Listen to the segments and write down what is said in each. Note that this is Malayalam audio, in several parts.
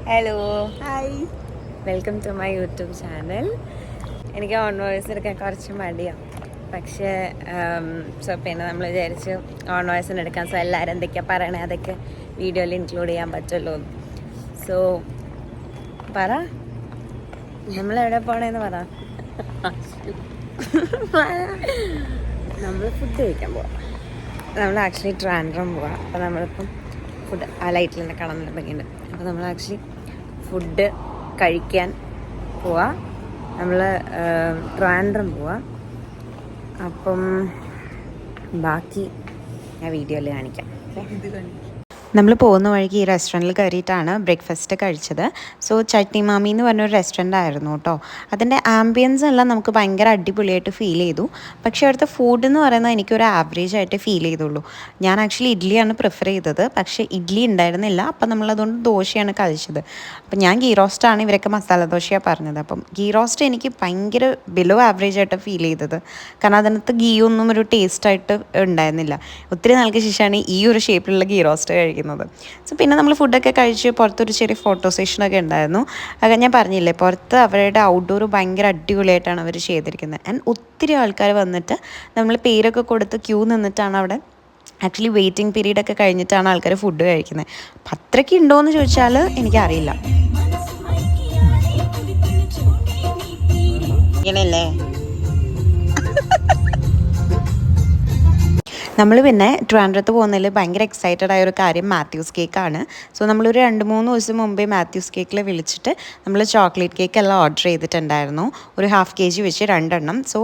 Hello, hi, welcome to my YouTube channel. എനിക്ക് ഓൺ വോയിസ് എടുക്കാൻ കുറച്ച് മടിയാണ്, പക്ഷേ പിന്നെ നമ്മൾ വിചാരിച്ച് ഓൺ വോയിസിന് എടുക്കാൻ. സോ എല്ലാവരും എന്തൊക്കെയാണ് പറയണേ അതൊക്കെ വീഡിയോയിൽ ഇൻക്ലൂഡ് ചെയ്യാൻ പറ്റുമല്ലോ. സോ പറ, നമ്മളെവിടെ പോകണേന്ന് പറ. നമ്മൾ ഫുഡ് കഴിക്കാൻ പോവാം. നമ്മൾ ആക്ച്വലി ട്രാൻഡ്രം പോവാം. അപ്പോൾ നമ്മളിപ്പം ഫുഡ് ആ ലൈറ്റിൽ തന്നെ കാണാൻ നല്ല ഭംഗിയുണ്ട്. അപ്പോൾ നമ്മൾ ആക്ച്വലി ഫുഡ് കഴിക്കാൻ പോവാം. നമ്മൾ ട്രാൻഡ്രം പോവാം. അപ്പം ബാക്കി ഞാൻ വീഡിയോയിൽ കാണിക്കാം. നമ്മൾ പോകുന്ന വഴിക്ക് ഈ റെസ്റ്റോറൻറ്റിൽ കയറിയിട്ടാണ് ബ്രേക്ക്ഫാസ്റ്റ് കഴിച്ചത്. സോ ചട്നി മാമി എന്ന് പറഞ്ഞൊരു റെസ്റ്റോറൻ്റ് ആയിരുന്നു കേട്ടോ. അതിൻ്റെ ആംബിയൻസ് എല്ലാം നമുക്ക് ഭയങ്കര അടിപൊളിയായിട്ട് ഫീൽ ചെയ്തു. പക്ഷേ അവിടുത്തെ ഫുഡ് എന്ന് പറയുന്നത് എനിക്കൊരു ആവറേജ് ആയിട്ട് ഫീൽ ചെയ്തുള്ളൂ. ഞാൻ ആക്ച്വലി ഇഡ്ഡലിയാണ് പ്രിഫർ ചെയ്തത്, പക്ഷേ ഇഡ്ഡലി ഉണ്ടായിരുന്നില്ല. അപ്പം നമ്മളതുകൊണ്ട് ദോശയാണ് കഴിച്ചത്. അപ്പം ഞാൻ ഗീ റോസ്റ്റാണ്, ഇവരൊക്കെ മസാല ദോശയാണ് പറഞ്ഞത്. അപ്പം ഗീ റോസ്റ്റ് എനിക്ക് ഭയങ്കര ബിലോ ആവറേജ് ആയിട്ട് ഫീൽ ചെയ്തത്. കാരണം അതിനകത്ത് ഗീ ഒന്നും ഒരു ടേസ്റ്റായിട്ട് ഉണ്ടായിരുന്നില്ല. ഒത്തിരി നാൾക്ക് ശേഷമാണ് ഈ ഒരു ഷേപ്പിലുള്ള ഗീ റോസ്റ്റ് കഴിക്കുന്നത്. സോ പിന്നെ നമ്മൾ ഫുഡൊക്കെ കഴിച്ച് പുറത്തൊരു ചെറിയ ഫോട്ടോ സെഷനൊക്കെ ഉണ്ടായിരുന്നു. അത് ഞാൻ പറഞ്ഞില്ലേ, പുറത്ത് അവരുടെ ഔട്ട്ഡോർ ഭയങ്കര അടിപൊളിയായിട്ടാണ് അവർ ചെയ്തിരിക്കുന്നത്. ആൻഡ് ഒത്തിരി ആൾക്കാർ വന്നിട്ട് നമ്മൾ പേരൊക്കെ കൊടുത്ത് ക്യൂ നിന്നിട്ടാണ് അവിടെ. ആക്ച്വലി വെയിറ്റിംഗ് പീരീഡൊക്കെ കഴിഞ്ഞിട്ടാണ് ആൾക്കാർ ഫുഡ് കഴിക്കുന്നത്. അപ്പം അത്രയ്ക്ക് ഉണ്ടോയെന്ന് ചോദിച്ചാൽ എനിക്കറിയില്ല. ഇങ്ങനെയല്ലേ നമ്മൾ പിന്നെ ട്രിവാൻഡ്രത്ത് പോകുന്നതിൽ ഭയങ്കര എക്സൈറ്റഡ് ആയ ഒരു കാര്യം മാത്യൂസ് കേക്കാണ്. സോ നമ്മളൊരു 2-3 ദിവസം മുമ്പേ മാത്യൂസ് കേക്കിൽ വിളിച്ചിട്ട് നമ്മൾ ചോക്ലേറ്റ് കേക്ക് എല്ലാം ഓർഡർ ചെയ്തിട്ടുണ്ടായിരുന്നു. ഒരു 1/2 kg വെച്ച് 2 എണ്ണം. സോ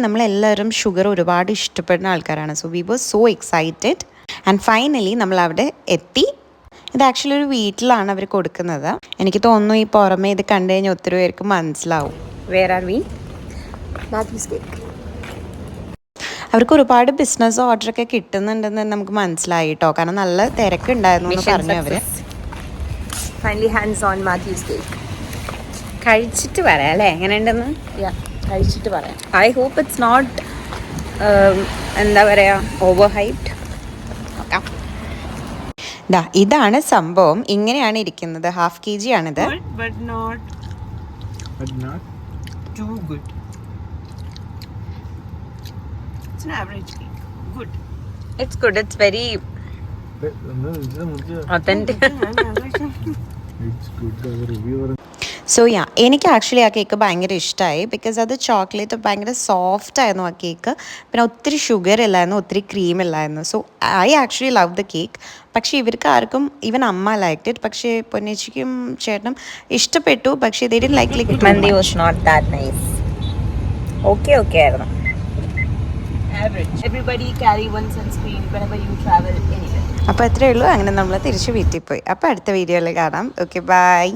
നമ്മളെല്ലാവരും ഷുഗർ ഒരുപാട് ഇഷ്ടപ്പെടുന്ന ആൾക്കാരാണ്. So we was so excited. And finally നമ്മൾ അവിടെ എത്തി. ഇത് ആക്ച്വലി ഒരു വീട്ടിലാണ് അവർ കൊടുക്കുന്നത്. എനിക്ക് തോന്നുന്നു ഈ പുറമേ ഇത് കണ്ടു കഴിഞ്ഞാൽ ഒത്തിരി പേർക്ക് മനസ്സിലാവും. Where are we? Mathews cake. അവർക്ക് ഒരുപാട് ബിസിനസ് ഓർഡറൊക്കെ കിട്ടുന്നുണ്ടെന്ന് നമുക്ക് മനസ്സിലായി കേട്ടോ. കാരണം നല്ല തിരക്കുണ്ടായിരുന്നു എന്ന് പറഞ്ഞു അവർ. Finally hands on Mathews cake. കഴിച്ചിട്ട് പറയാം അല്ലേ എങ്ങനെയുണ്ടെന്ന്. കഴിച്ചിട്ട് പറയാം. ഐ ഹോപ്പ് ഇറ്റ്സ് നോട്ട് എന്താ പറയുക ഓവർ ഹൈപ്ഡ്. ഇതാണ് സംഭവം. ഇങ്ങനെയാണ് ഇരിക്കുന്നത്. 1/2 kg ആണിത്. But not too good. It's an average cake. Good. It's good. It's very authentic. It's good. So എനിക്ക് ആക്ച്വലി ആ കേക്ക് ഭയങ്കര ഇഷ്ടമായി. ബിക്കോസ് അത് ചോക്ലേറ്റ് ഭയങ്കര സോഫ്റ്റ് ആയിരുന്നു ആ കേക്ക്. പിന്നെ ഒത്തിരി ഷുഗർ ഇല്ലായിരുന്നു, ഒത്തിരി ക്രീം ഇല്ലായിരുന്നു. So I actually love the cake. പക്ഷേ ഇവർക്ക് ആർക്കും, ഈവൻ അമ്മ ലൈക്ഡ് ഇറ്റ്. പക്ഷേ പൊന്നേച്ചിക്കും ചേട്ടനും ഇഷ്ടപ്പെട്ടു. പക്ഷേ they didn't like it. Mandi was not that nice. Okay ആയിരുന്നു. Average. Everybody carry one sunscreen whenever you travel anywhere. അപ്പോൾ അത്രയേ ഉള്ളൂ. അങ്ങനെ നമ്മൾ തിരിച്ച് വീട്ടിൽ പോയി. അപ്പോൾ അടുത്ത വീഡിയോയിൽ കാണാം. Okay, by.